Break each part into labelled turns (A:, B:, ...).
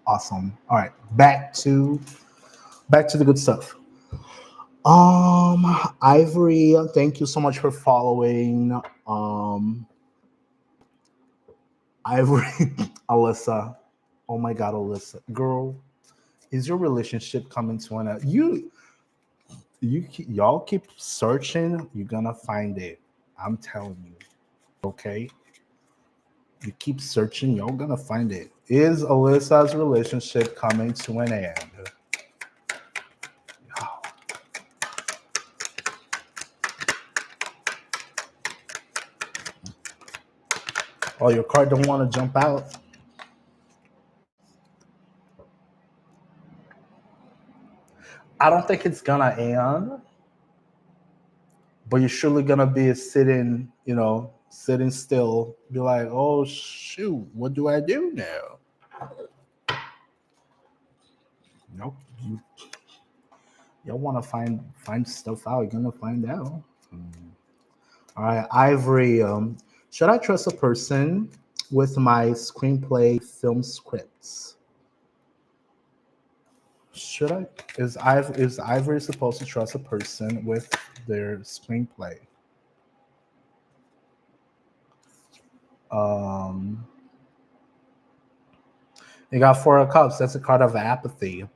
A: Awesome. All right, back to the good stuff. Ivory, thank you so much for following. Ivory, Alyssa. Oh my God, Alyssa, girl, is your relationship coming to an end? Y'all keep searching, you're gonna find it. I'm telling you. Okay, you keep searching, you're gonna find it. Is Alyssa's relationship coming to an end? Oh, your card don't want to jump out. I don't think it's gonna end, but you're surely gonna be sitting, sitting still, be like, oh shoot, what do I do now? Nope. Y'all want to find stuff out. You're gonna find out. All right, Ivory. Should I trust a person with my screenplay film scripts? Should I? Is Ivory supposed to trust a person with their screenplay? Um, you got Four of Cups. That's a card of apathy.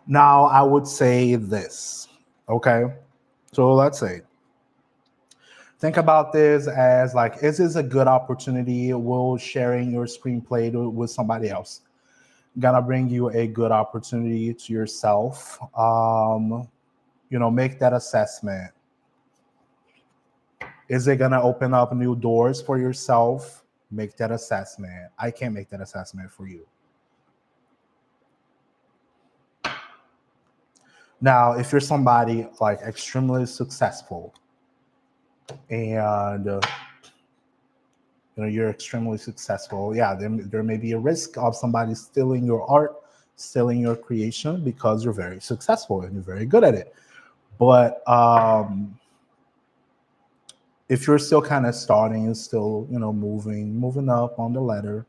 A: Now, I would say this. Okay, so let's say think about this as like, is this a good opportunity? Will sharing your screenplay with somebody else gonna bring you a good opportunity to yourself? Make that assessment. Is it gonna open up new doors for yourself? Make that assessment. I can't make that assessment for you. Now, if you're somebody like extremely successful and you're extremely successful, yeah, there may be a risk of somebody stealing your art, stealing your creation because you're very successful and you're very good at it. But if you're still kind of starting and still moving up on the ladder,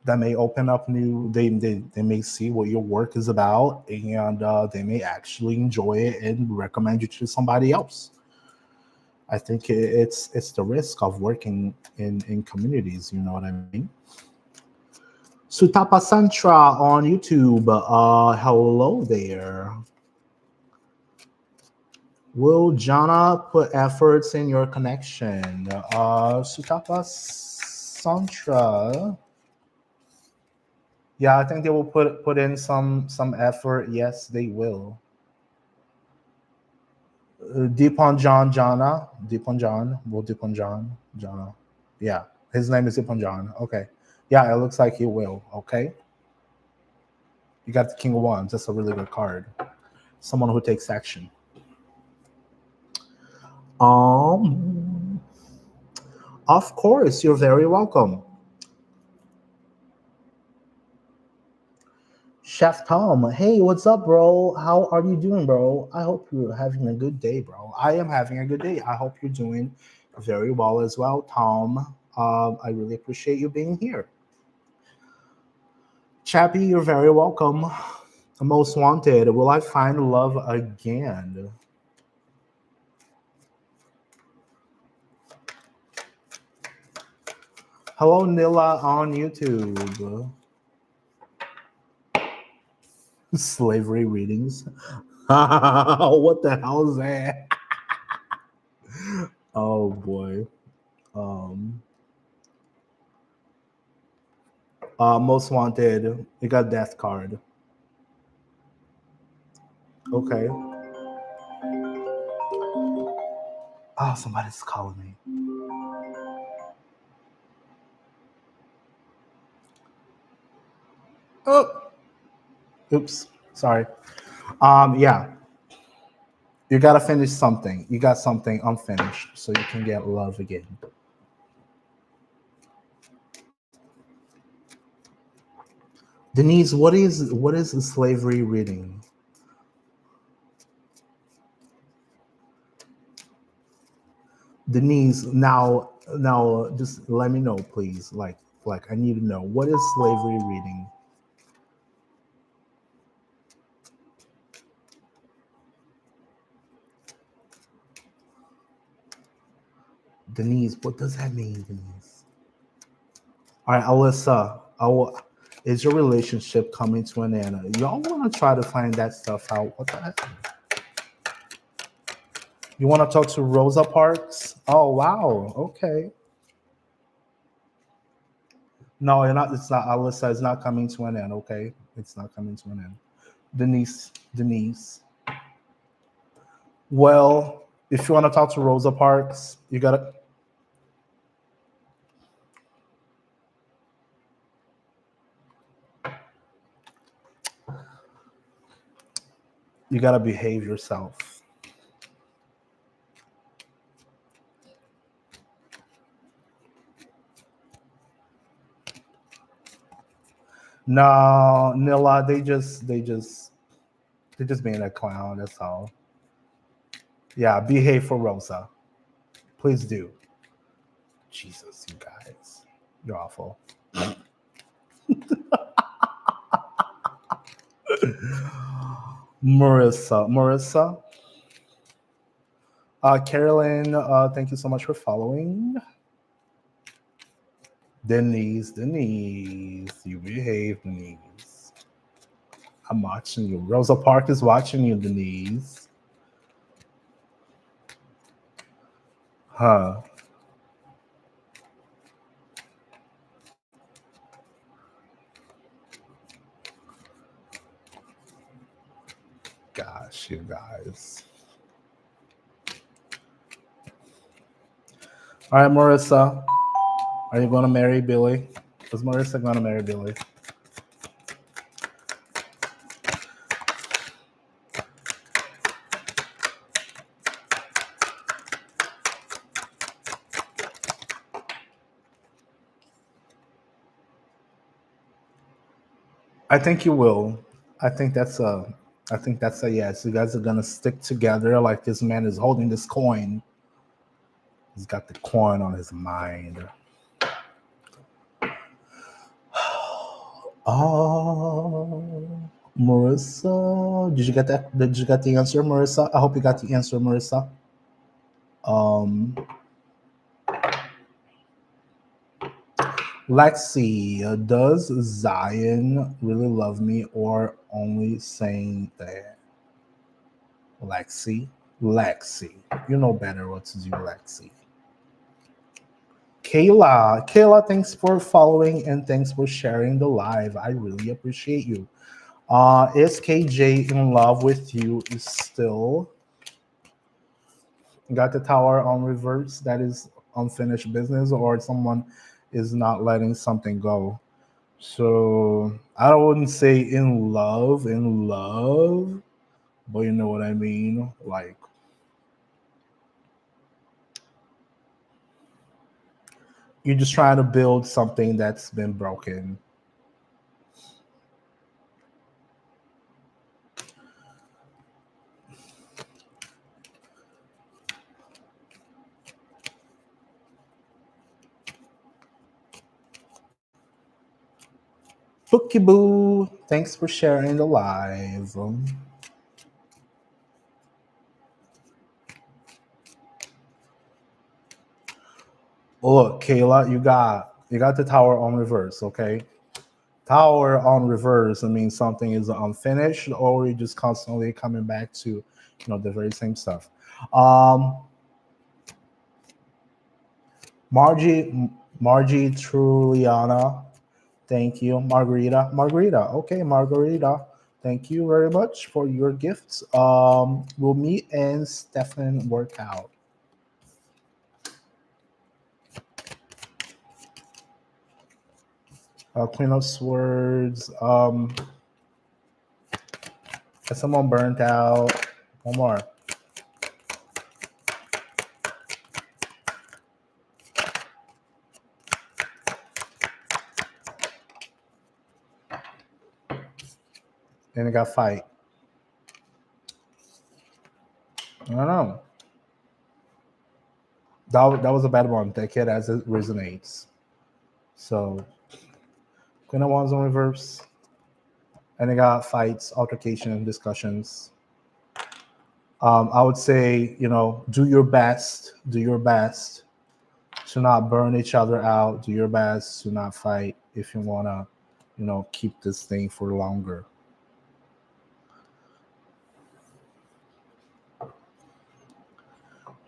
A: that may open up new, they may see what your work is about, and they may actually enjoy it and recommend you to somebody else. I think it's the risk of working in communities. You know what I mean? Sutapa Santra on YouTube. Hello there. Will Jana put efforts in your connection? Sutapa Santra. Yeah, I think they will put in some effort. Yes, they will. Deepan John Jana. Deepan John. Will Deepan John Jana. Yeah, his name is Deepan John. Okay. Yeah, it looks like he will. Okay. You got the King of Wands. That's a really good card. Someone who takes action. Um, of course, you're very welcome. Chef Tom, hey, what's up, bro? How are you doing, bro? I hope you're having a good day, bro. I am having a good day. I hope you're doing very well as well, Tom. I really appreciate you being here. Chappie, you're very welcome. Most wanted, will I find love again? Hello, Nilla on YouTube. Slavery readings. What the hell is that? Oh boy. Um, Most wanted. You got death card. Okay. Oh, somebody's calling me. Oh, oops. Sorry. Yeah. You gotta finish something. You got something unfinished, so you can get love again. Denise, what is a slavery reading? Denise, now just let me know, please. Like, Like, I need to know, what is slavery reading? Denise, what does that mean, Denise? All right, Alyssa, is your relationship coming to an end? Y'all want to try to find that stuff out? What the heck? You want to talk to Rosa Parks? Oh, wow. Okay. No, you're not. It's not. Alyssa, it's not coming to an end. Okay, it's not coming to an end. Denise. Well, if you want to talk to Rosa Parks, you gotta behave yourself. No, Nilla, they just being a clown. That's all. Yeah, behave for Rosa. Please do. Jesus, you guys, you're awful. Marissa, Carolyn, thank you so much for following. Denise, you behave, Denise. I'm watching you. Rosa Park is watching you, Denise. Huh. Gosh, you guys. All right, Marissa. Are you going to marry Billy? Is Marissa going to marry Billy? I think you will. I think that's a. I think that's a yes. You guys are gonna stick together. Like, this man is holding this coin. He's got the coin on his mind. Oh, Marissa, did you get that? Did you get the answer, Marissa? I hope you got the answer, Marissa. Um, Lexi, does Zion really love me or only saying that? Lexi, you know better what to do, Lexi. Kayla, thanks for following and thanks for sharing the live. I really appreciate you. Is KJ in love with you? Is still got the tower on reverse? That is unfinished business, or someone is not letting something go. So I wouldn't say in love, but you know what I mean. Like, you're just trying to build something that's been broken. Bookie Boo, thanks for sharing the live. Look, Kayla, you got the tower on reverse, okay? Tower on reverse, I mean something is unfinished, or you're just constantly coming back to, the very same stuff. Um, Margie Truliana, thank you. Margarita, okay, Margarita, thank you very much for your gifts. Will me and Stefan work out? Queen of Swords. Someone burnt out. One more. And it got fight. I don't know. That was a bad one. Take it as it resonates. So Queen of Wands on reverse. And they got fights, altercation, and discussions. I would say, do your best. Do your best to not burn each other out. Do your best to not fight if you want to, keep this thing for longer.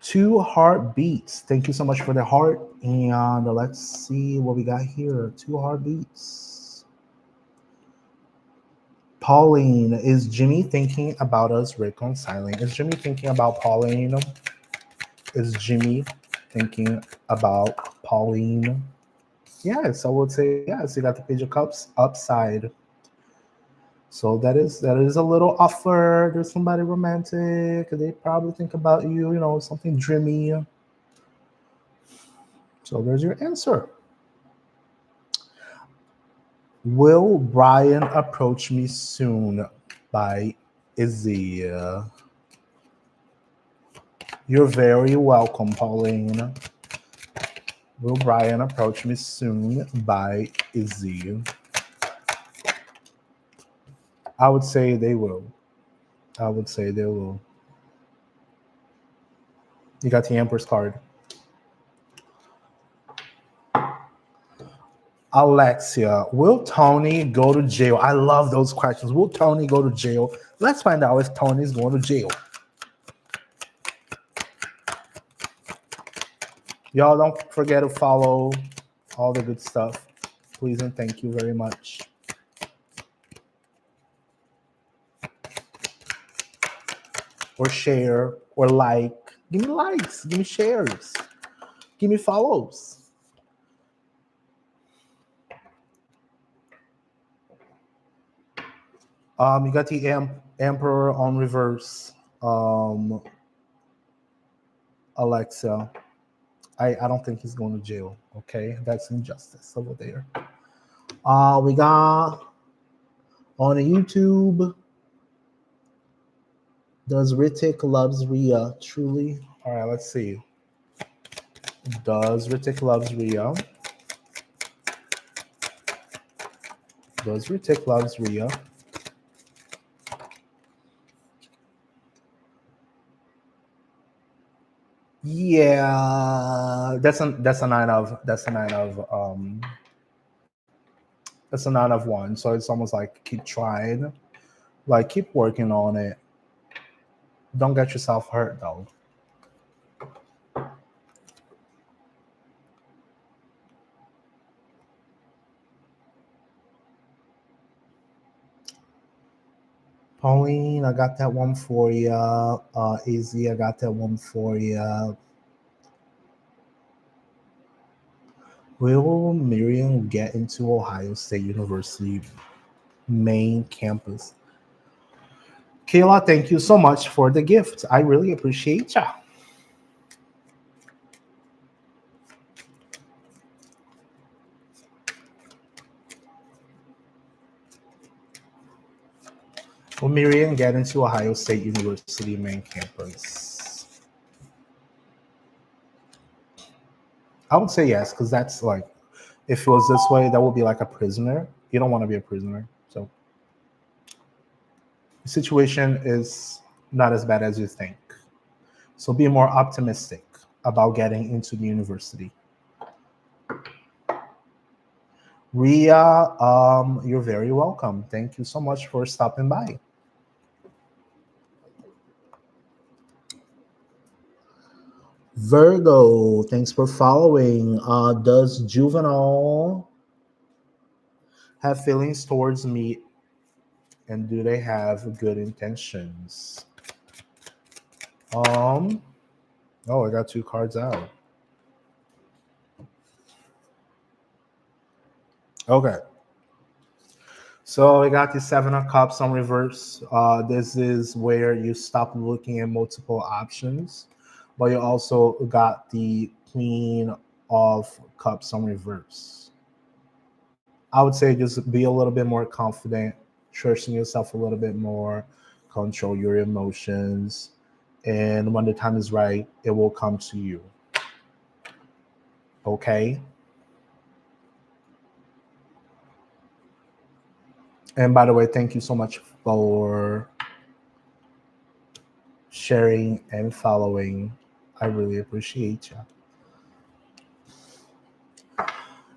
A: Two heartbeats. Thank you so much for the heart. And let's see what we got here. Two heartbeats. Pauline, is Jimmy thinking about us reconciling? Is Jimmy thinking about Pauline? Is Jimmy thinking about Pauline? Yes, I would say yes. You got the Page of Cups upside. So that is a little offer. There's somebody romantic. They probably think about you, something dreamy. So there's your answer. Will Brian approach me soon? By Izzy. You're very welcome, Pauline. Will Brian approach me soon? By Izzy. I would say they will. I would say they will. You got the Empress card. Alexia, will Tony go to jail? I love those questions. Will Tony go to jail? Let's find out if Tony's going to jail. Y'all don't forget to follow all the good stuff. Please and thank you very much. Or share, or like. Give me likes, give me shares, give me follows. You got the Emperor on reverse. Alexa, I don't think he's going to jail. Okay, that's injustice over there. We got on YouTube. Does Ritik loves Ria truly? All right, let's see. Does Ritik loves Ria? Does Ritik loves Ria? Yeah, that's a 9 of that's a 9 of 1. So it's almost like keep trying, like keep working on it. Don't get yourself hurt though. Pauline, I got that one for you. Izzy, I got that one for you. Will Miriam get into Ohio State University main campus? Kayla, thank you so much for the gift. I really appreciate ya. Will Miriam get into Ohio State University main campus? I would say yes, because that's like, if it was this way, that would be like a prisoner. You don't want to be a prisoner. So the situation is not as bad as you think. So be more optimistic about getting into the university. Ria, you're very welcome. Thank you so much for stopping by. Virgo, thanks for following. Does Juvenile have feelings towards me, and do they have good intentions? Oh, I got 2 cards out. Okay. So I got the 7 of Cups on reverse. This is where you stop looking at multiple options, but you also got the Queen of Cups on reverse. I would say just be a little bit more confident, trusting yourself a little bit more, control your emotions, and when the time is right, it will come to you. Okay? And by the way, thank you so much for sharing and following. I really appreciate you.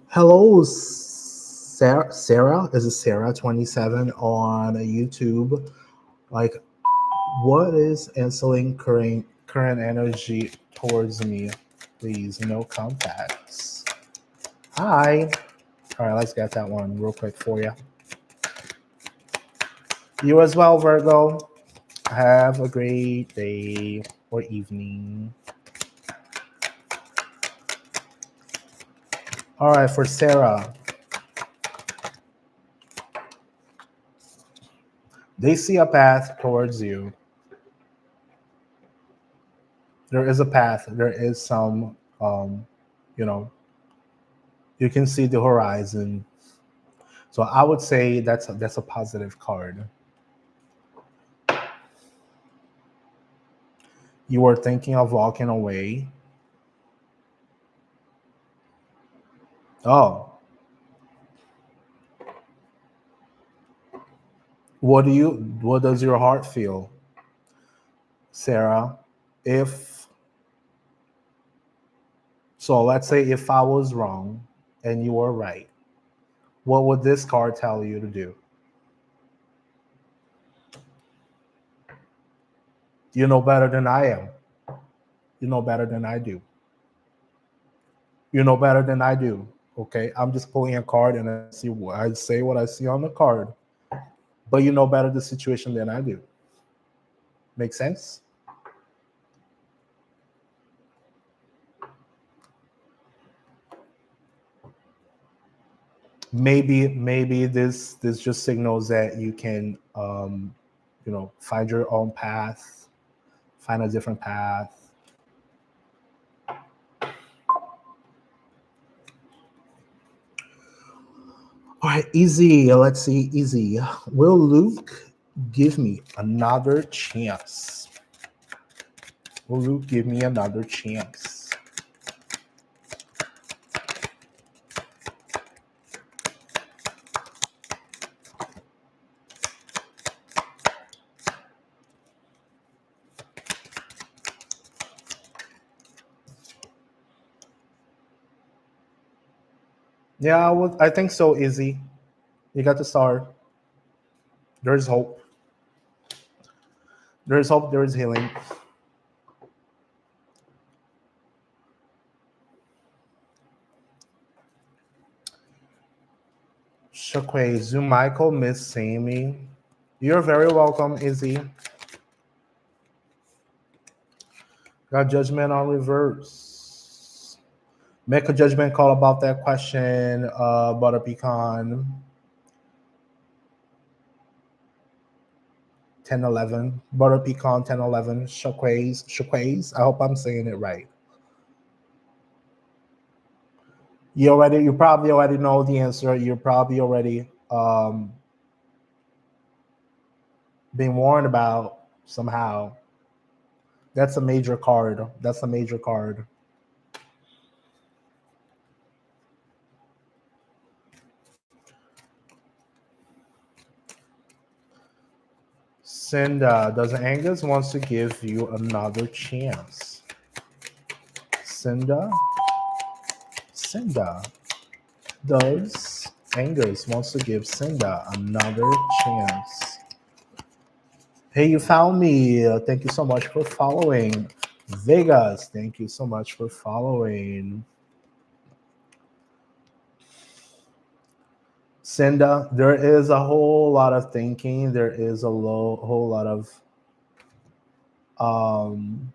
A: Hello, Sarah. Sarah, is it Sarah 27 on YouTube? Like, what is instilling current energy towards me? Please, no contacts. Hi. All right, let's get that one real quick for you. You as well, Virgo. Have a great day or evening. All right, for Sarah, they see a path towards you. There is a path. There is some, you know, you can see the horizon. So I would say that's a positive card. You were thinking of walking away. Oh, what does your heart feel, Sarah? If so, let's say if I was wrong and you were right, what would this card tell you to do? You know better than I am. You know better than I do. You know better than I do. Okay, I'm just pulling a card and I say what I see on the card, but you know better the situation than I do. Make sense? Maybe this just signals that you can find your own path, find a different path. All right, easy. Let's see, easy. Will Luke give me another chance? Will Luke give me another chance? Yeah, I think so, Izzy. You got the star. There's hope. There's hope. There is healing. Shockwave, Zoom Michael, Miss Sammy. You're very welcome, Izzy. Got judgment on reverse. Make a judgment call about that question, Butter Pecan. 1011. Butter Pecan 1011. Shockwave. I hope I'm saying it right. You probably already know the answer. You're probably already being warned about somehow. That's a major card. That's a major card. Cinda, does Angus wants to give you another chance? Cinda, does Angus wants to give Cinda another chance? Hey, you found me. Thank you so much for following. Vegas, thank you so much for following. Cinda, there is a whole lot of thinking. There is a whole lot of um,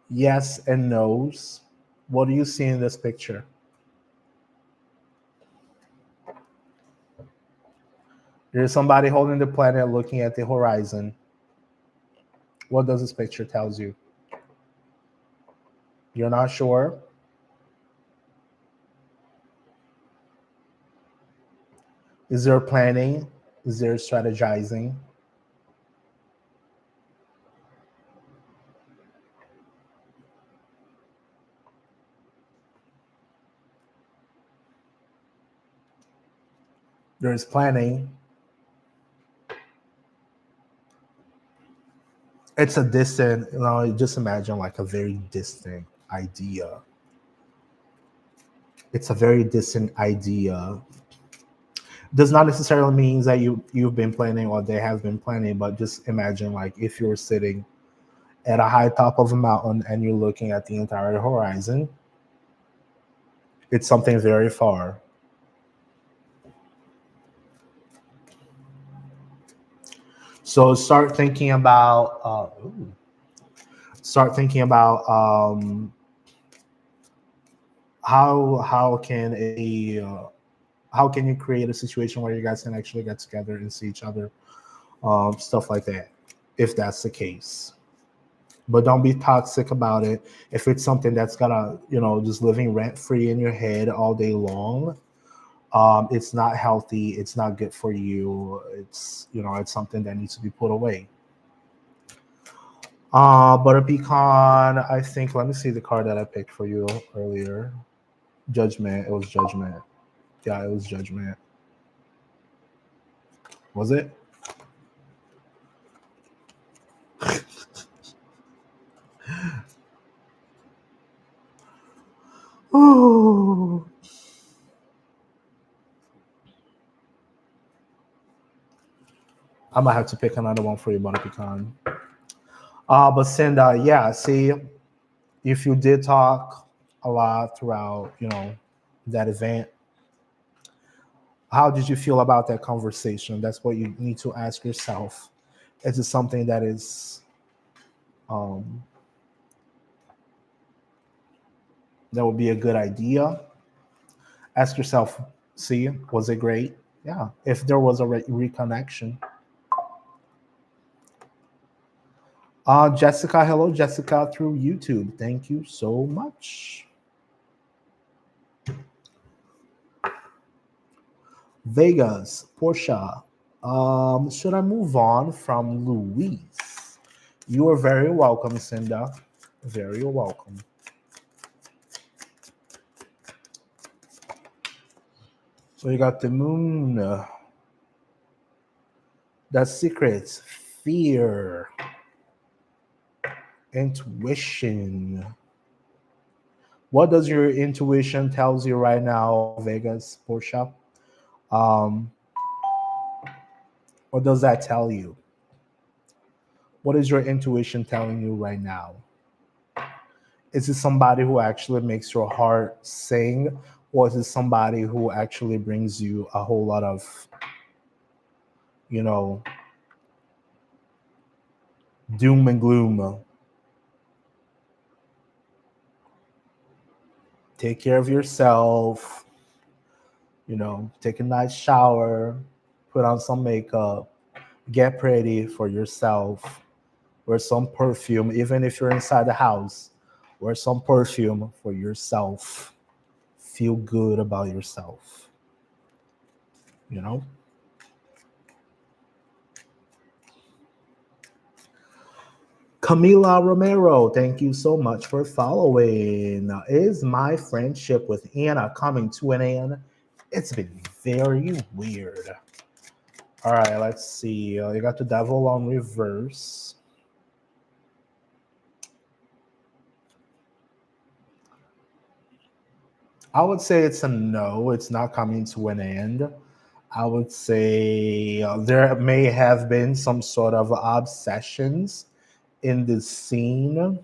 A: yes and no's. What do you see in this picture? There's somebody holding the planet looking at the horizon. What does this picture tells you? You're not sure? Is there planning? Is there strategizing? There's planning. It's a distant, just imagine like a very distant idea. It's a very distant idea. Does not necessarily mean that you've been planning or they have been planning, but just imagine like if you're sitting at a high top of a mountain and you're looking at the entire horizon. It's something very far. So start thinking about how can how can you create a situation where you guys can actually get together and see each other, stuff like that, if that's the case. But don't be toxic about it. If it's something that's gonna, just living rent free in your head all day long, it's not healthy. It's not good for you. It's something that needs to be put away. Butter pecan. I think. Let me see the card that I picked for you earlier. Judgment. It was judgment. Yeah, it was judgment. Was it? Oh. I might have to pick another one for you, butter pecan. But Cinda, yeah. See, if you did talk a lot throughout, that event, how did you feel about that conversation? That's what you need to ask yourself. Is it something that is um, that would be a good idea? Ask yourself. See, was it great? Yeah. If there was a reconnection. Jessica, hello, Jessica, through YouTube. Thank you so much. Vegas, Portia. Should I move on from Louise? You are very welcome, Cinda. Very welcome. So you got the moon. The secrets, fear, intuition. What does your intuition tells you right now, Vegas, Portia? Um, what does that tell you? What is your intuition telling you right now? Is it somebody who actually makes your heart sing, or is it somebody who actually brings you a whole lot of, you know, doom and gloom? Take care of yourself, take a nice shower, put on some makeup, get pretty for yourself, wear some perfume, even if you're inside the house, wear some perfume for yourself. Feel good about yourself, you know? Camila Romero, thank you so much for following. Is my friendship with Anna coming to an end? It's been very weird. All right, let's see. You got the devil on reverse. I would say it's a no. It's not coming to an end. I would say there may have been some sort of obsessions in this scene. Um,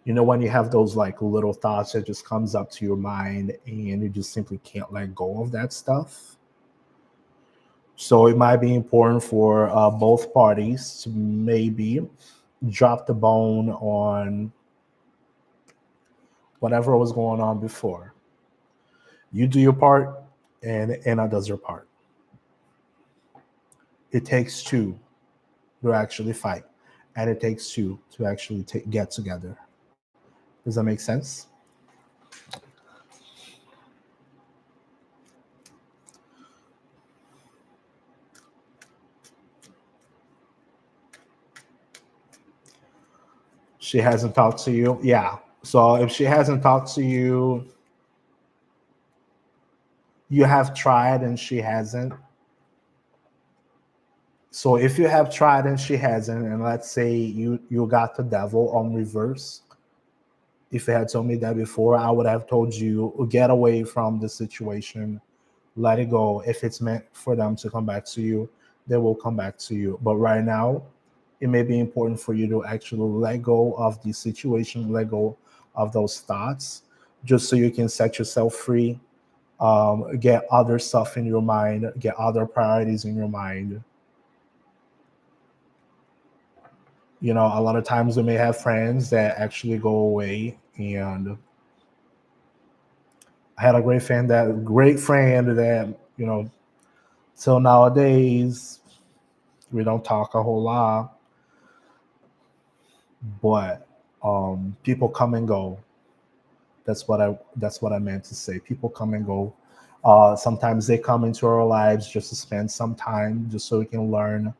A: when you have those like little thoughts that just comes up to your mind and you just simply can't let go of that stuff. So it might be important for both parties to maybe drop the bone on whatever was going on before. You do your part, and Anna does her part. It takes two to actually fight, and it takes two to actually get together. Does that make sense? She hasn't talked to you. Yeah. So if she hasn't talked to you, you have tried and she hasn't. So if you have tried and she hasn't, and let's say you got the devil on reverse, if you had told me that before, I would have told you get away from the situation, let it go. If it's meant for them to come back to you, they will come back to you. But right now, it may be important for you to actually let go of the situation, let go of those thoughts, just so you can set yourself free, get other stuff in your mind, get other priorities in your mind. You know, a lot of times we may have friends that actually go away, and I had a great friend that till nowadays we don't talk a whole lot, but people come and go. That's what I meant to say. People come and go. Sometimes they come into our lives just to spend some time, just so we can learn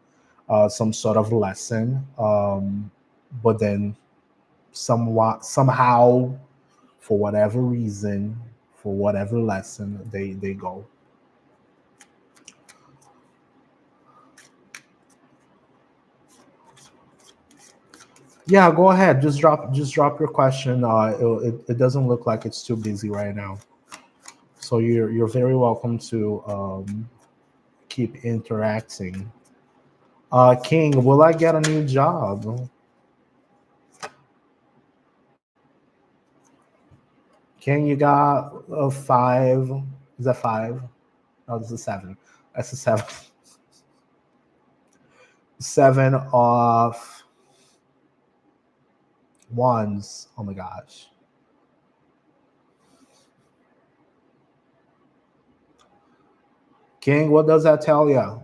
A: some sort of lesson. But then somehow, for whatever reason, for whatever lesson, they go. Yeah, go ahead. Just drop your question. It doesn't look like it's too busy right now, so you're very welcome to keep interacting. King, will I get a new job? King, you got a five. Is that five? No, this is seven. That's a seven. Seven of wands. Oh my gosh. King, what does that tell you?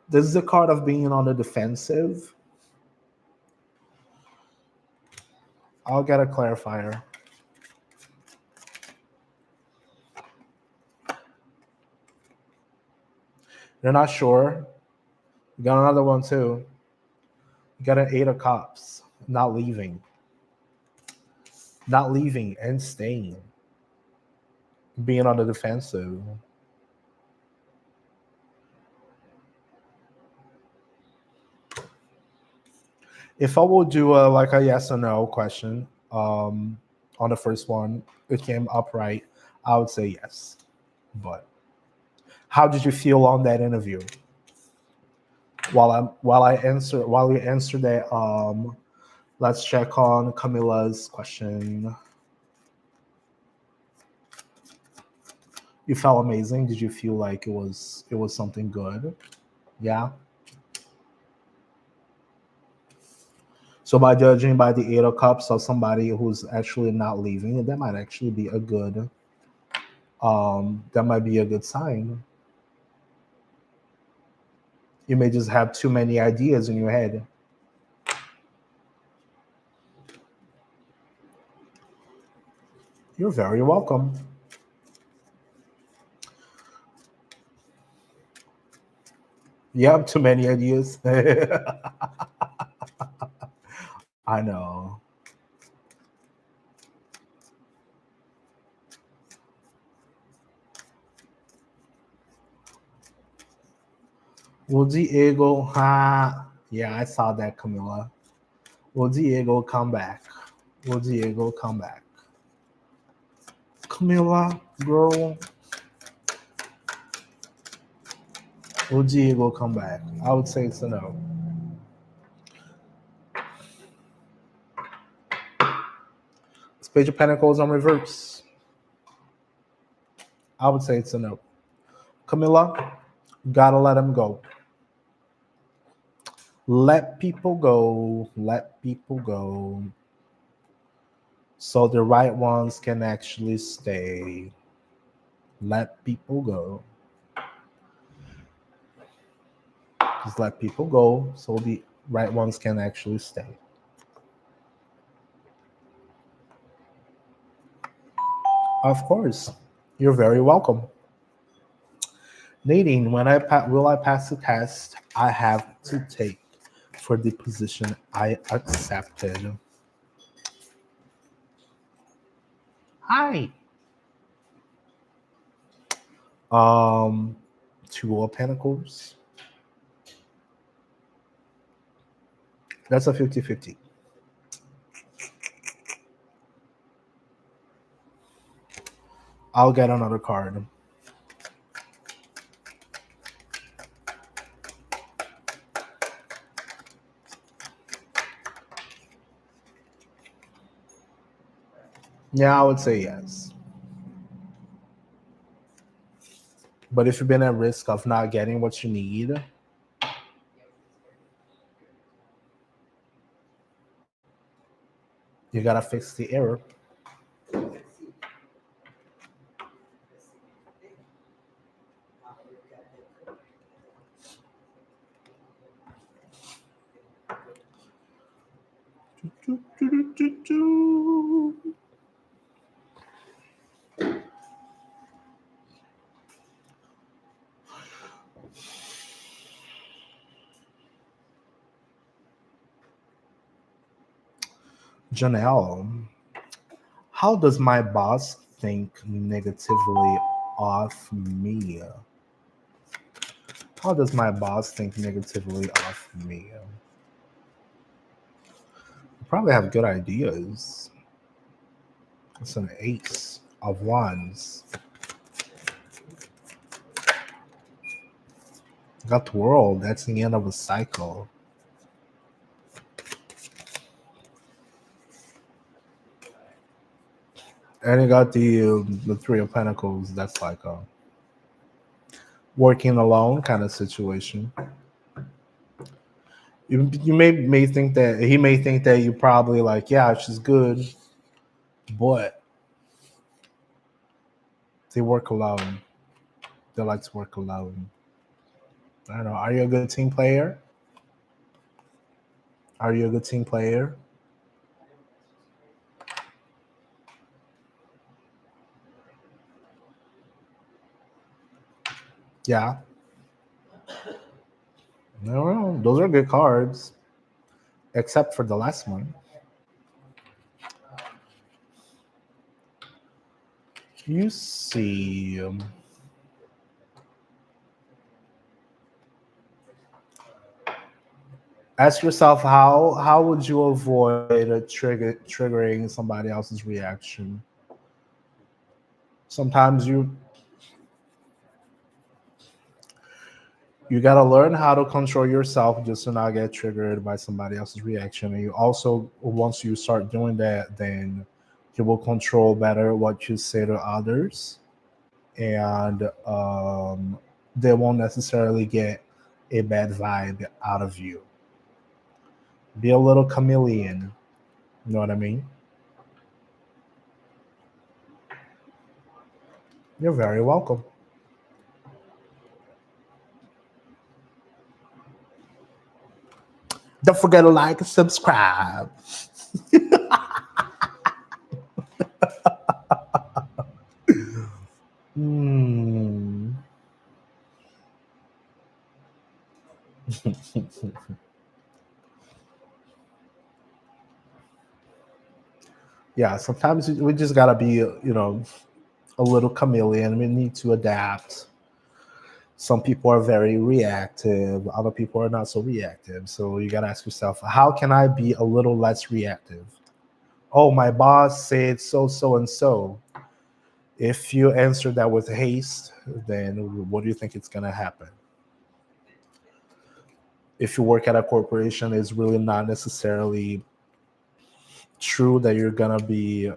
A: This is a card of being on the defensive. I'll get a clarifier. You're not sure. You got another one too. You got an eight of cups. Not leaving. Not leaving and staying. Being on the defensive. If I will do like a yes or no question on the first one, it came upright, I would say yes. But how did you feel on that interview? While you answer that, let's check on Camilla's question. You felt amazing. Did you feel like it was something good? Yeah. So by judging by the Eight of Cups of somebody who's actually not leaving, that might actually be a good that might be a good sign. You may just have too many ideas in your head. You're very welcome. You have too many ideas. I know. Will Diego? Yeah, I saw that, Camilla. Will Diego come back? Will Diego come back? Camilla, girl, will Diego come back? I would say it's a no. This Page of Pentacles on reverse. I would say it's a no. Camilla, gotta let him go. Let people go. Let people go. So the right ones can actually stay. Let people go. Just let people go so the right ones can actually stay. Of course. You're very welcome. Nadine, will I pass the test I have to take for the position I accepted? Hi. Two of Pentacles. That's a 50-50. I'll get another card. Yeah, I would say yes. But if you've been at risk of not getting what you need, you gotta fix the error. Janelle, how does my boss think negatively of me? How does my boss think negatively of me? You probably have good ideas. It's an ace of wands. Got the world. That's the end of a cycle. And you got the Three of Pentacles. That's like a working alone kind of situation. You may think that he may think that you probably like, yeah, she's good, but they work alone. They like to work alone. I don't know. Are you a good team player? Are you a good team player? Yeah. No, those are good cards, except for the last one. You see. Ask yourself how would you avoid triggering somebody else's reaction. Sometimes you got to learn how to control yourself just to not get triggered by somebody else's reaction. And you also, once you start doing that, then you will control better what you say to others, and they won't necessarily get a bad vibe out of you. Be a little chameleon. You know what I mean? You're very welcome. Don't forget to like and subscribe. Hmm. Yeah, sometimes we just gotta be, a little chameleon. We need to adapt. Some people are very reactive, other people are not so reactive. So you gotta ask yourself, how can I be a little less reactive? Oh, my boss said so, so, and so. If you answer that with haste, then what do you think it's gonna happen? If you work at a corporation, it's really not necessarily true that you're gonna be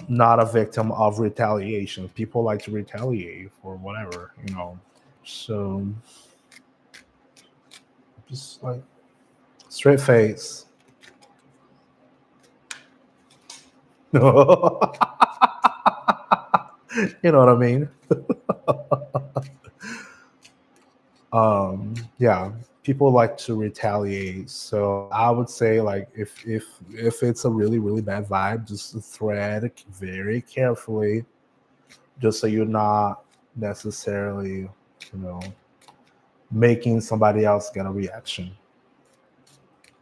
A: not a victim of retaliation. People like to retaliate for whatever, So just like straight face. You know what I mean? Yeah, people like to retaliate. So I would say, like, if it's a really really bad vibe, just thread very carefully, just so you're not necessarily, you know, making somebody else get a reaction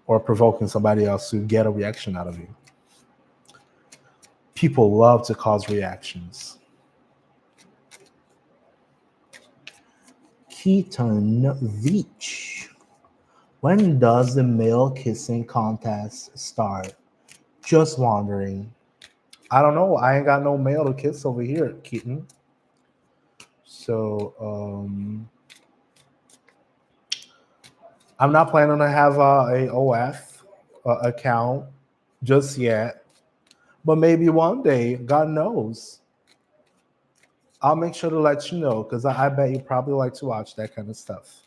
A: or provoking somebody else to get a reaction out of you. People love to cause reactions. Keaton Veach. When does the male kissing contest start? Just wondering. I don't know. I ain't got no male to kiss over here, Keaton. So I'm not planning to have a OF account just yet, but maybe one day, God knows. I'll make sure to let you know because I bet you probably like to watch that kind of stuff.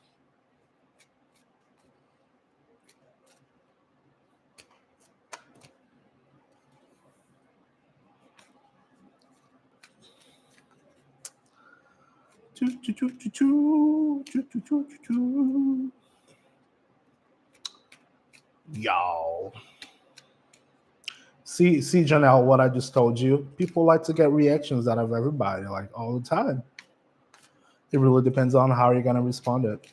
A: Y'all. See, Janelle, what I just told you. People like to get reactions out of everybody, like all the time. It really depends on how you're gonna respond to it.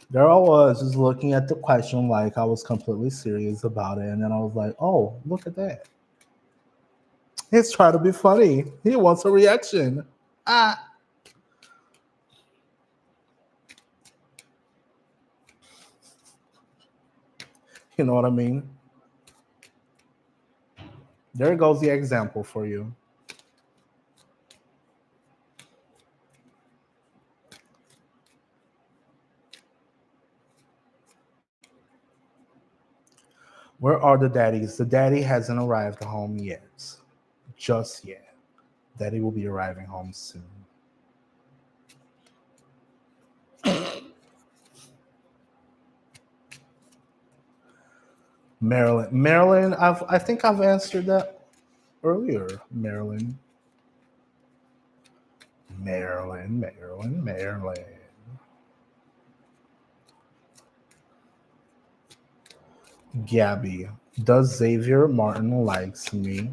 A: There I was just looking at the question like I was completely serious about it, and then I was like, oh, look at that. He's trying to be funny. He wants a reaction. Ah. You know what I mean? There goes the example for you. Where are the daddies? The daddy hasn't arrived home yet. Just yet. Daddy will be arriving home soon. Marilyn, I think I've answered that earlier. Marilyn. Gabby, does Xavier Martin likes me?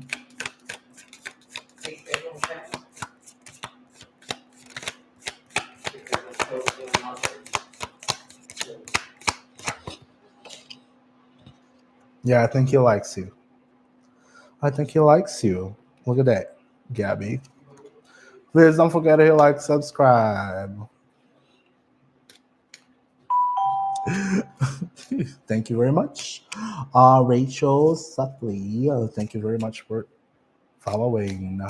A: Yeah, I think he likes you. I think he likes you. Look at that, Gabby. Please don't forget to hit like, subscribe. Thank you very much. Rachel Sutley, thank you very much for following.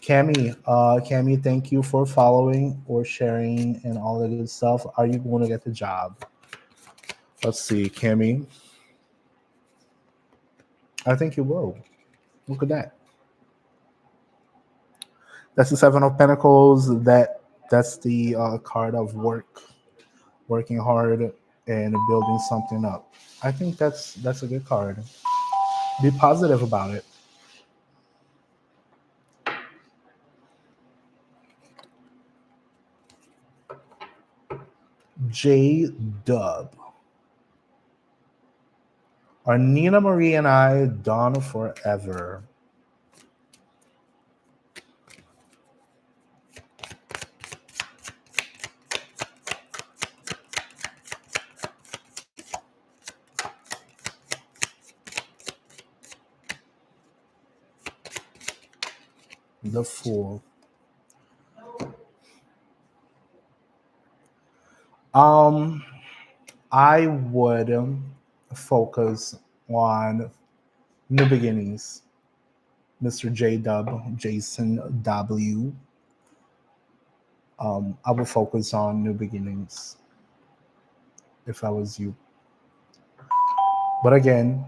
A: Cami, thank you for following or sharing and all that good stuff. Are you going to get the job? Let's see, Cami. I think you will. Look at that. That's the Seven of Pentacles. That's the card of working hard and building something up. I think that's a good card. Be positive about it. J Dub. Are Nina Marie and I done forever? The Fool. I would focus on new beginnings. Mr. J Dub, Jason W. I would focus on new beginnings if I was you. But again,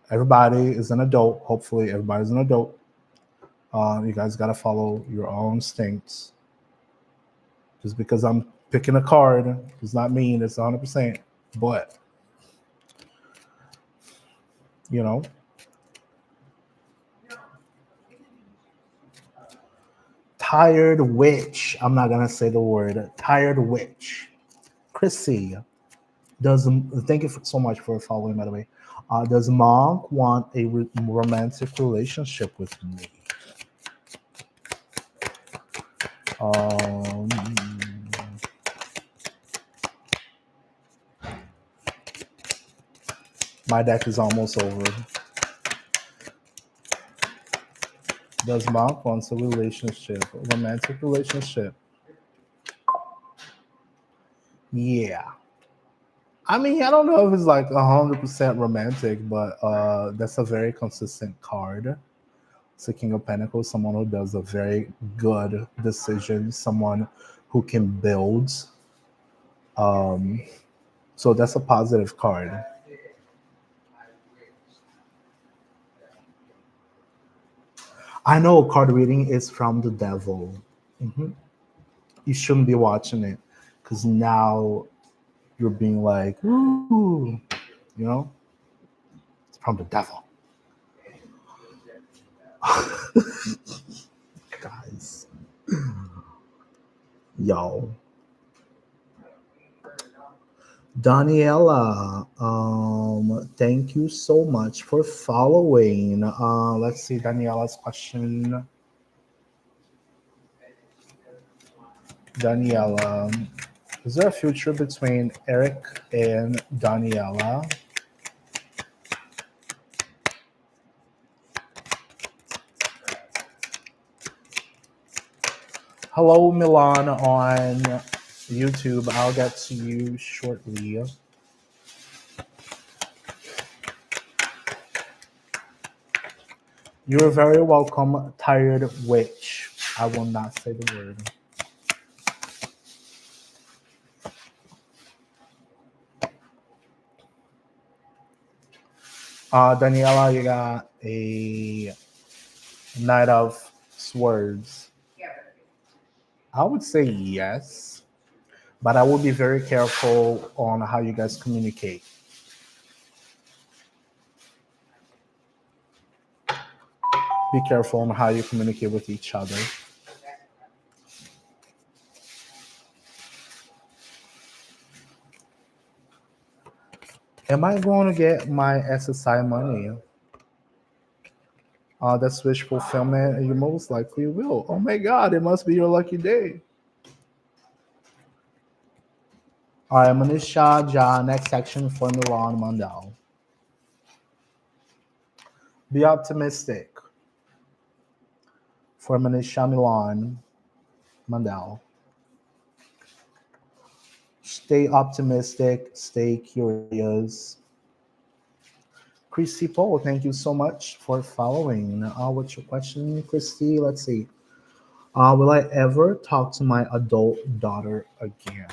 A: everybody is an adult. Hopefully, everybody's an adult. You guys got to follow your own instincts. Just because I'm picking a card does not mean it's 100%. But, you know, tired witch. I'm not going to say the word. Tired witch. Chrissy. Thank you so much for following, by the way. Does Monk want a romantic relationship with me? My deck is almost over. Does Mark wants a relationship, a romantic relationship? Yeah. I mean, I don't know if it's like 100% romantic, but that's a very consistent card. It's a King of Pentacles, someone who does a very good decision, someone who can build. Um, so that's a positive card. I know card reading is from the devil. Mhm. You shouldn't be watching it because now you're being like, ooh, you know, it's from the devil. Guys, yo. Daniela, thank you so much for following. Let's see Daniela's question. Daniela, is there a future between Eric and Daniela? Hello, Milan on YouTube. I'll get to you shortly. You're very welcome, tired witch. I will not say the word. Daniela, you got a Knight of Swords. I would say yes, but I would be very careful on how you guys communicate. Be careful on how you communicate with each other. Am I going to get my SSI money? That's wish fulfillment. You most likely will. Oh my God, it must be your lucky day. All right, Manisha Ja, next section for Milan Mandel. Be optimistic for Manisha Milan Mandel. Stay optimistic, stay curious. Christy Paul, thank you so much for following. What's your question, Christy? Let's see. Will I ever talk to my adult daughter again?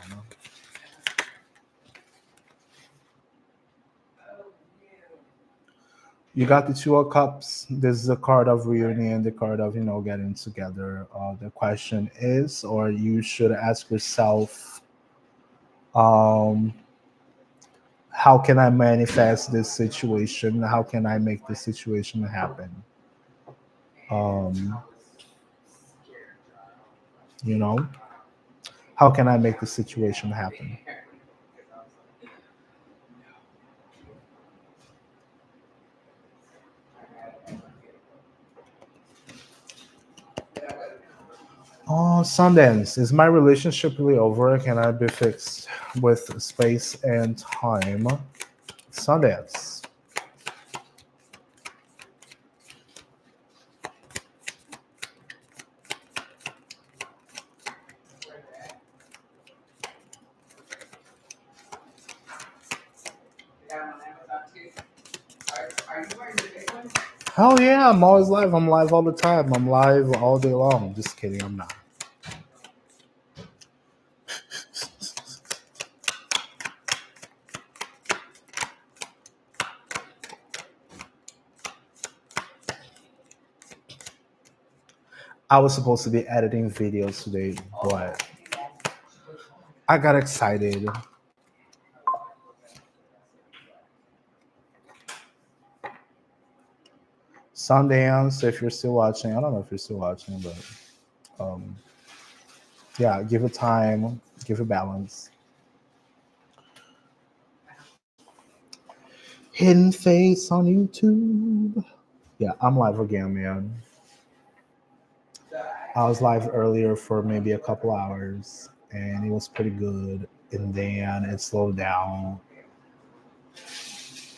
A: You got the Two of Cups. This is the card of reunion, the card of getting together. The question is, or you should ask yourself, um, how can I manifest this situation? How can I make this situation happen? Um, you know, how can I make the situation happen? Oh, Sundance. Is my relationship really over? Can I be fixed with space and time? Sundance. Hell yeah, I'm always live. I'm live all the time. I'm live all day long. Just kidding, I'm not. I was supposed to be editing videos today, but I got excited. Sundance, if you're still watching, I don't know if you're still watching, but yeah, give it time, give it balance. Hidden Face on YouTube. Yeah, I'm live again, man. I was live earlier for maybe a couple hours, and it was pretty good. And then it slowed down.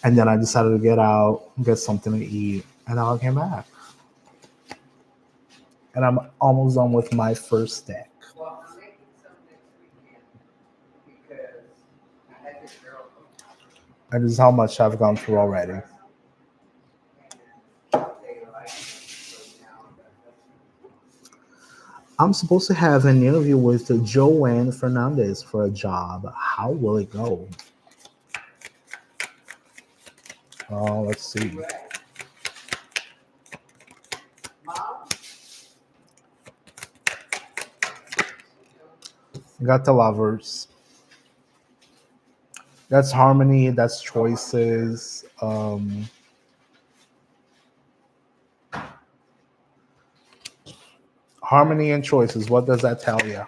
A: And then I decided to get out, get something to eat, and I came back. and I'm almost done with my first deck.
B: Well, I'm making some next weekend because I had this girl come
A: And this is how much I've gone through already.
B: and they like me. So now
A: I'm supposed to have an interview with Joanne Fernandez for a job. How will it go? Let's see.
B: Mom,
A: Got the lovers. That's harmony. That's choices. Harmony and choices. What does that tell you?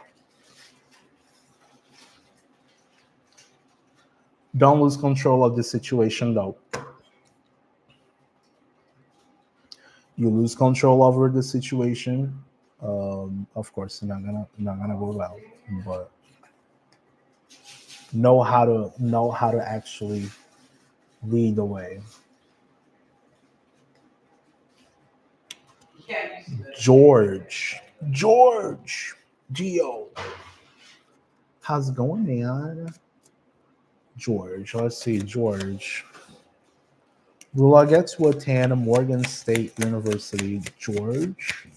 A: Don't lose control of the situation, though. You lose control over the situation. Of course, not gonna go well. But know how to actually lead the way.
B: yeah, you see the
A: George, Geo. How's it going, man? George, let's see, George. Will I get to attend Morgan State University, George?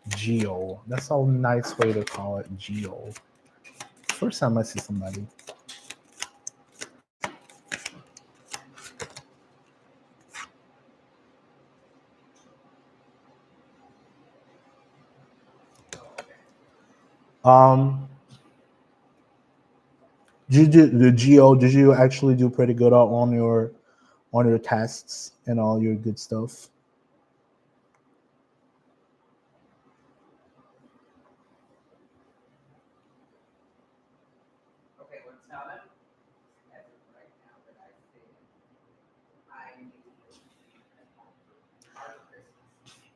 A: Geo. That's a nice way to call it, Geo. First time I see somebody. Um, did you do the Geo? Did you actually do pretty good on your tests and all your good stuff?
B: okay, well, tell them as of right now that I said I need our Christmas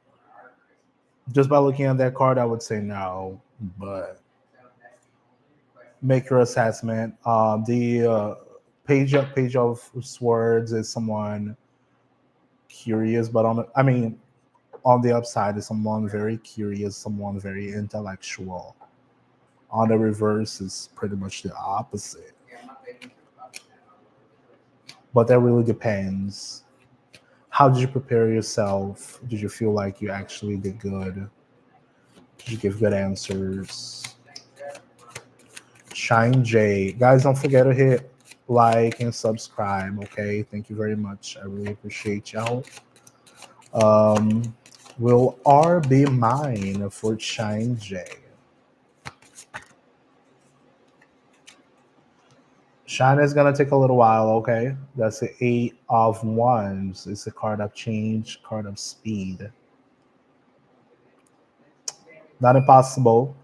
B: or our Christmas.
A: Just by looking at that card, I would say no, but
B: So that's the only request.
A: make your assessment. The page of swords is someone curious, but on the upside is someone very curious, someone very intellectual. On the reverse is pretty much the opposite.
B: Yeah, my baby's about that.
A: But that really depends. How did you prepare yourself? Did you feel like you actually did good? Did you give good answers? Shine J. Guys, don't forget to hit like and subscribe, okay? Thank you very much. I really appreciate y'all. Um, will R be mine for Shine J? Shine is gonna take a little while, okay? That's the Eight of Wands. It's a card of change, card of speed. Not impossible,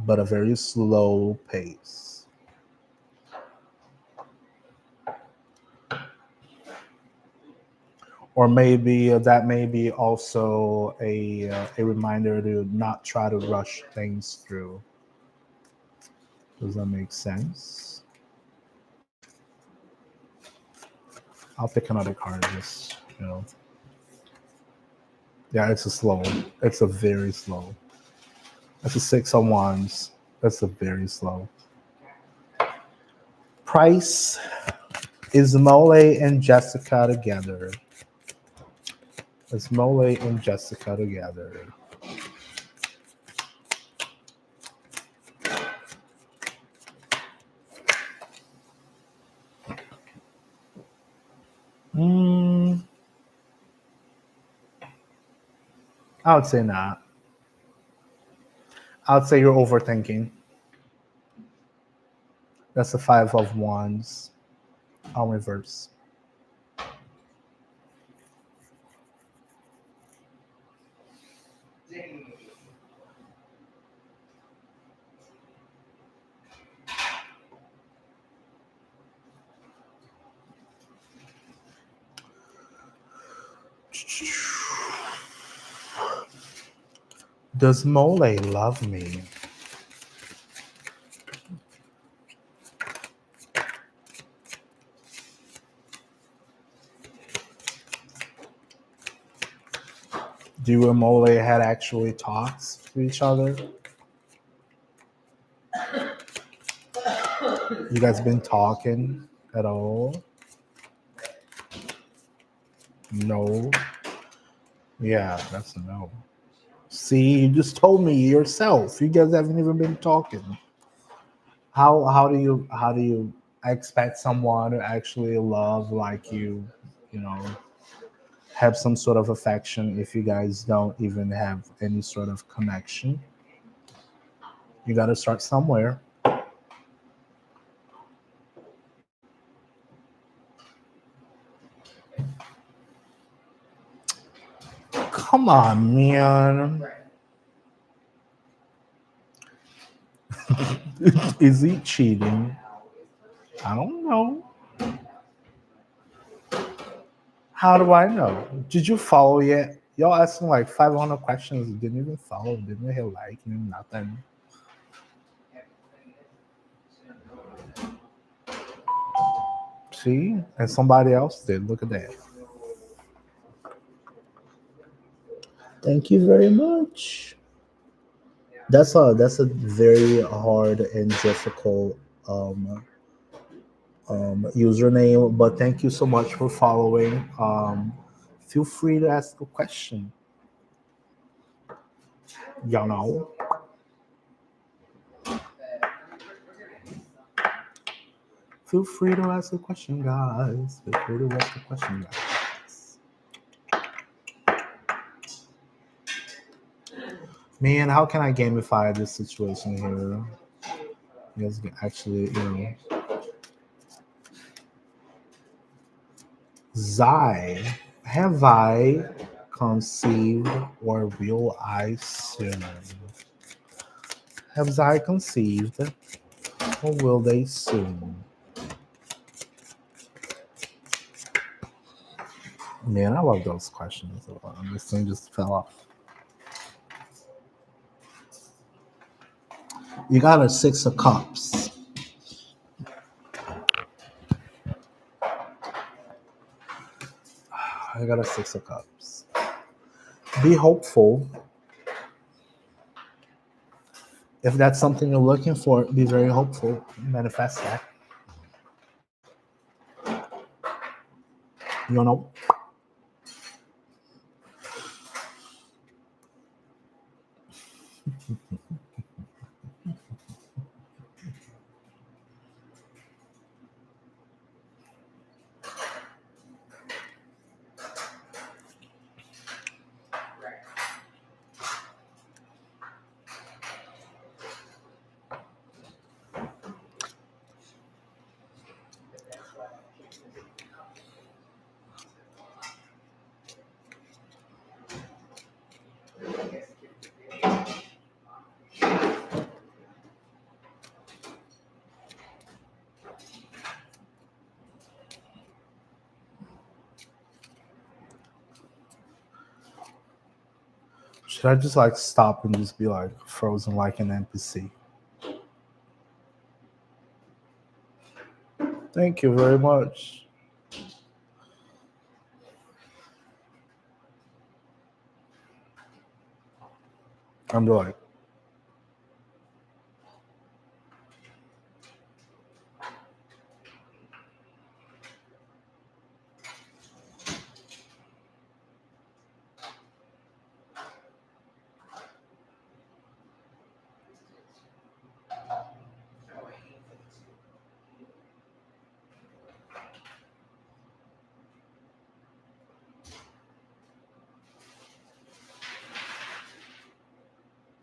A: but a very slow pace. Or maybe that may be also a reminder to not try to rush things through. Does that make sense? I'll pick another card. Just. Yeah, it's a slow. It's a very slow. That's a Six of Wands. That's a very slow. Price is Mole and Jessica together. Is Mole and Jessica together? Mm, I would say not. I would say you're overthinking. That's the Five of Wands on reverse. Does Mole love me? you and Mole had actually talks to each other? You guys been talking at all? No. Yeah, that's a no. See, you just told me yourself. You guys haven't even been talking. How do you expect someone to actually love like you know, have some sort of affection if you guys don't even have any sort of connection? You got to start somewhere. Come on, man.
B: Right.
A: Is he cheating? I don't know. How do I know? Did you follow yet? Y'all asking like 500 questions. Didn't even follow. Didn't hit like. Nothing. See? And somebody else did. Look at that. Thank you very much. That's a very hard and difficult um, username, but thank you so much for following. Feel free to ask a question. You know, feel free to ask a question, guys. Feel free to ask a question, guys. Man, how can I gamify this situation here? You guys can actually, Zai, have I conceived or will I soon? Have I conceived or will they soon? Man, I love those questions. This thing just fell off. You got a six of cups. I got a six of cups. Be hopeful. If that's something you're looking for, be very hopeful. Manifest that. You know. Should I just like stop and just be like frozen like an NPC? Thank you very much. I'm like,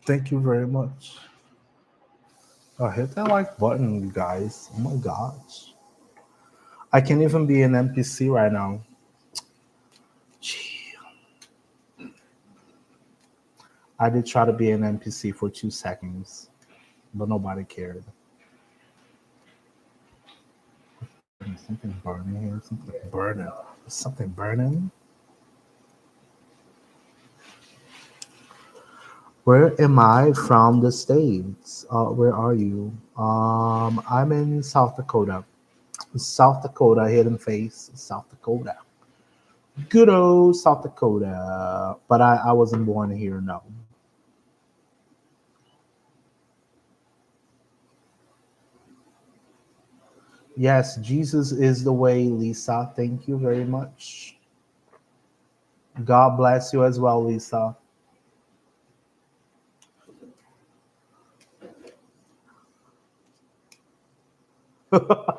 A: thank you very much. Oh, hit that like button, you guys. Oh my gosh. I can't even be an NPC right now. Gee. I did try to be an NPC for 2 seconds, but nobody cared. Something burning here. Something burning. Something burning. Where am I from the States? Where are you? I'm in South Dakota. South Dakota, hidden face, South Dakota. Good old South Dakota. But I wasn't born here, no. Yes, Jesus is the way, Lisa. Thank you very much. God bless you as well, Lisa.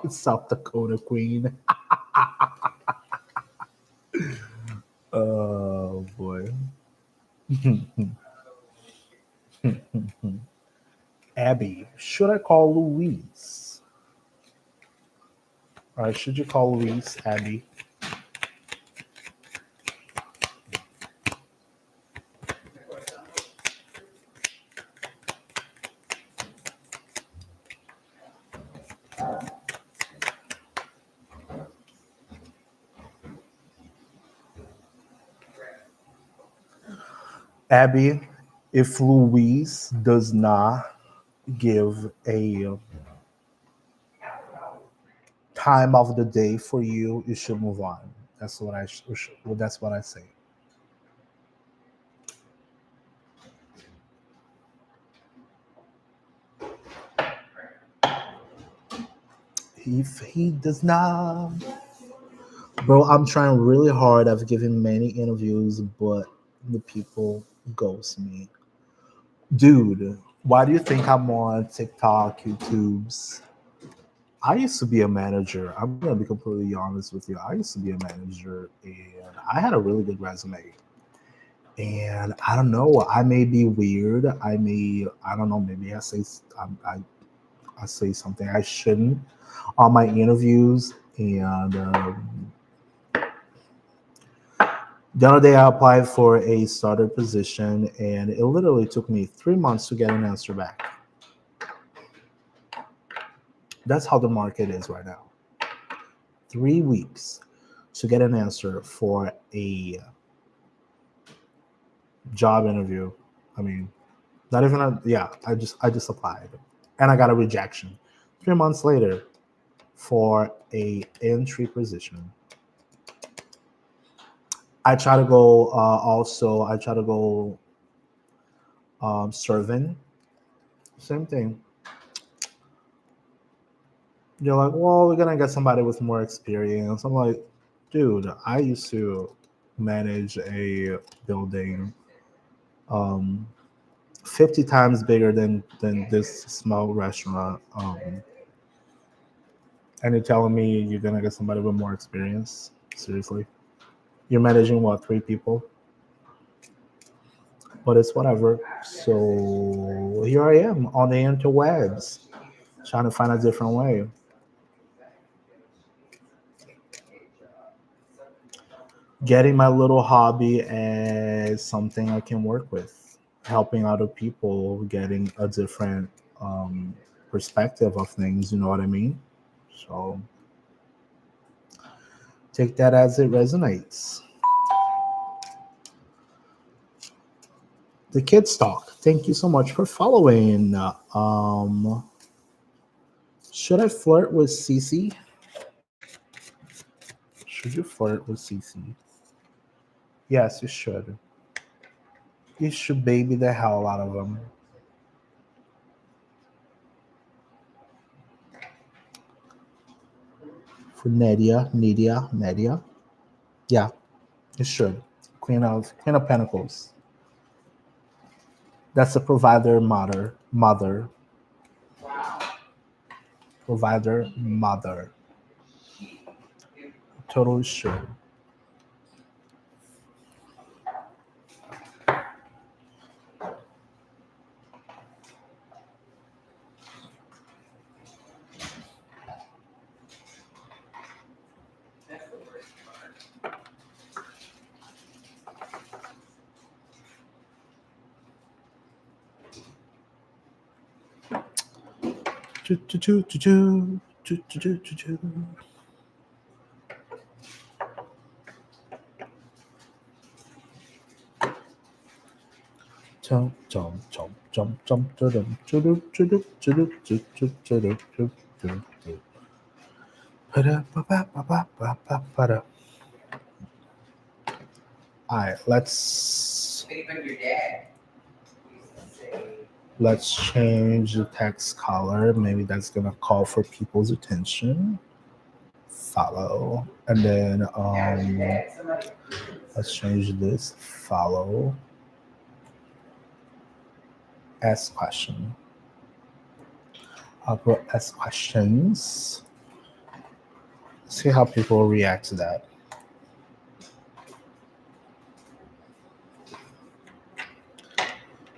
A: South Dakota Queen. Oh boy. Abby. Should I call Louise? All right, should you call Louise, Abby? Abby, if Louise does not give a time of the day for you, you should move on. That's what that's what I say. If he does not, bro, I'm trying really hard. I've given many interviews, but the people ghost me. Dude, why do you think I'm on TikTok, YouTube's? I used to be a manager. I'm gonna be completely honest with you. I used to be a manager, and I had a really good resume. And I don't know. I may be weird. I don't know. Maybe I say something I shouldn't on my interviews. And the other day, I applied for a starter position, and it literally took me 3 months to get an answer back. That's how the market is right now. 3 weeks to get an answer for a job interview. I mean, not even a yeah. I just applied, and I got a rejection. 3 months later for a entry position. I try to go. Also, I try to go serving. Same thing. You're like, well, we're gonna get somebody with more experience. I'm like, dude, I used to manage a building um, 50 times bigger than this small restaurant. And you're telling me you're gonna get somebody with more experience? Seriously? You're managing what, 3 people? But it's whatever. So here I am on the interwebs, trying to find a different way. Getting my little hobby as something I can work with, helping other people, getting a different um, perspective of things. You know what I mean? So take that as it resonates. The kids talk. Thank you so much for following. Should I flirt with Cece? Should you flirt with Cece? Yes, you should. You should baby the hell out of them. For Nadia. Yeah, you should. Queen of Pentacles. That's the provider mother. Provider mother. Totally should. Choo, choo, choo, choo, choo. Choo, choo, choo, choo, choo. Chomp, chomp, chomp, chomp, chomp, chudum, chudu, chudu, chudu, chudu, chudu, chudu, chudu, chudu. Pa-da, pa-pa, pa-pa, pa-pa, pa-da. All right, let's
B: Even your dad used to say,
A: let's change the text color. Maybe that's gonna call for people's attention. Follow, and then
B: "How's your dad?" Somebody
A: let's change this. Follow. Ask question. I'll put ask questions. See how people react to that.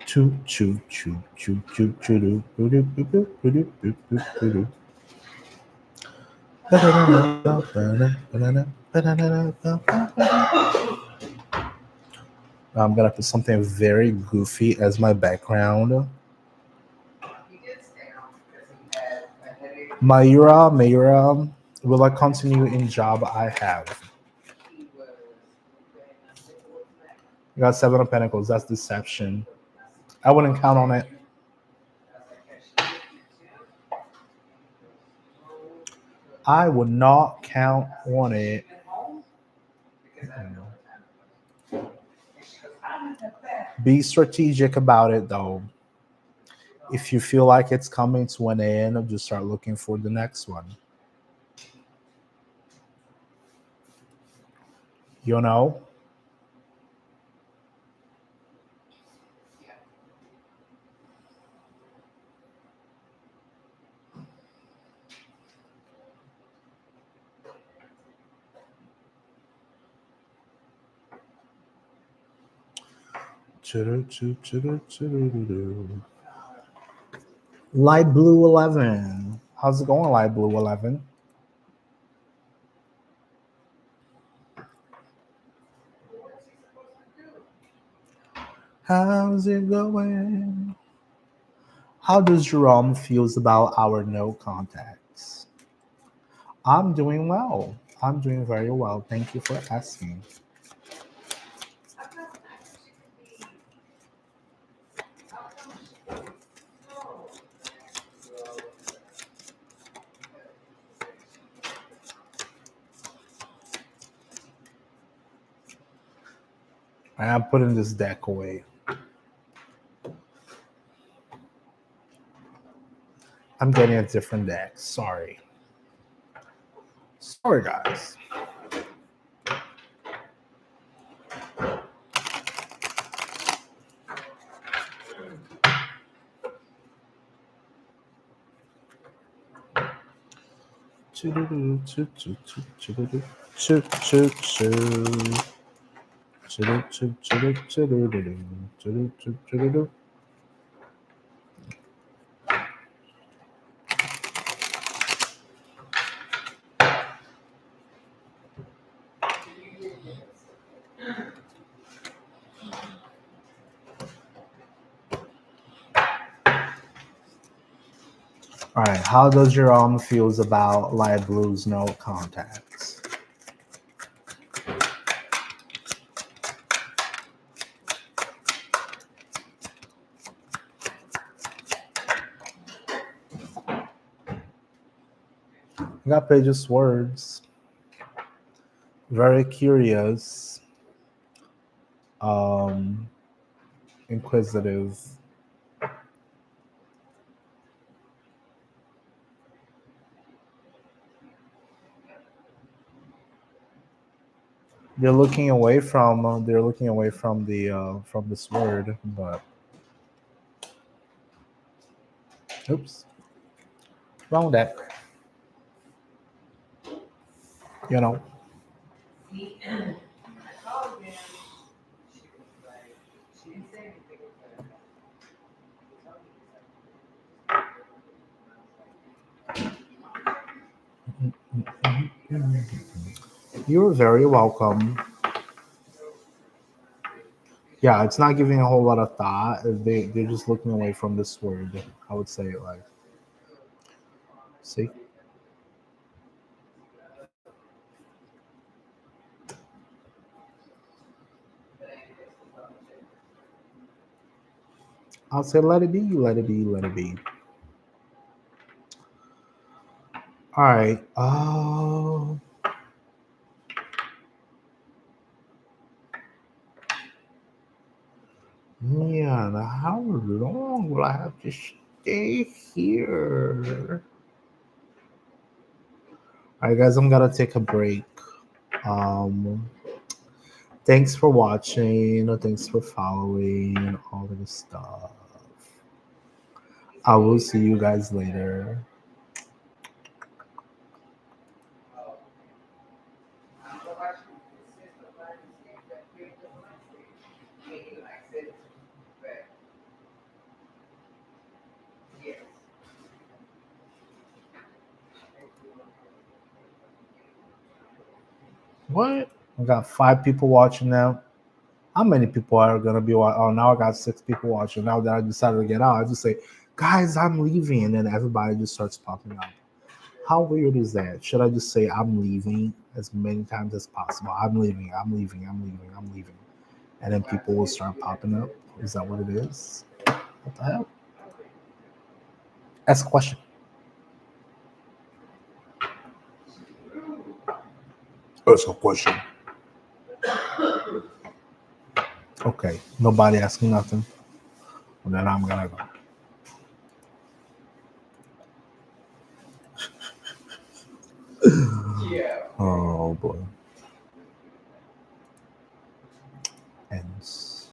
A: Choo choo choo choo choo choo doo doo doo doo doo doo doo doo doo doo. I'm gonna put something very goofy as my background.
B: he did stay on because he had a headache.
A: Mayura, will I continue in job I have?
B: He was okay. Let's see what's next.
A: You got 7 of Pentacles. That's deception. I wouldn't count on it. I would not count on it. Be strategic about it, though. If you feel like it's coming to an end, just start looking for the next one. You know? Light Blue 11. How's it going, Light Blue 11? How's it going? How does Jerome feels about our no contacts? I'm doing well. I'm doing very well. Thank you for asking. I'm putting this deck away. I'm getting a different deck. Sorry. Sorry, guys. All right, how does Jerome feels about Light Blue's no contacts? I got Page of Swords. Very curious. Inquisitive. They're looking away from the sword, but oops, wrong deck. You know.
B: He, I called him. She was like, she didn't say anything about it.
A: You're very welcome. Yeah, it's not giving a whole lot of thought. They're just looking away from the sword. I would say it like, see. I'll say let it be, let it be, let it be. All right. Man, how long will I have to stay here? All right, guys, I'm gonna take a break. Um, thanks for watching. Thanks for following all of this stuff. I will see you guys later.
B: I don't know why she insists on letting me speak that big difference. Meaning like citizens, but yes.
A: What? I got 5 people watching now. How many people are gonna be watching? Oh, now I got 6 people watching. Now that I decided to get out, I just say, "Guys, I'm leaving," and then everybody just starts popping up. How weird is that? Should I just say I'm leaving as many times as possible? I'm leaving. I'm leaving. I'm leaving. I'm leaving, and then people will start popping up. Is that what it is? What the hell? Ask a question. Ask a question. Okay, nobody asking nothing. Well, then I'm gonna go.
B: Yeah.
A: Oh boy.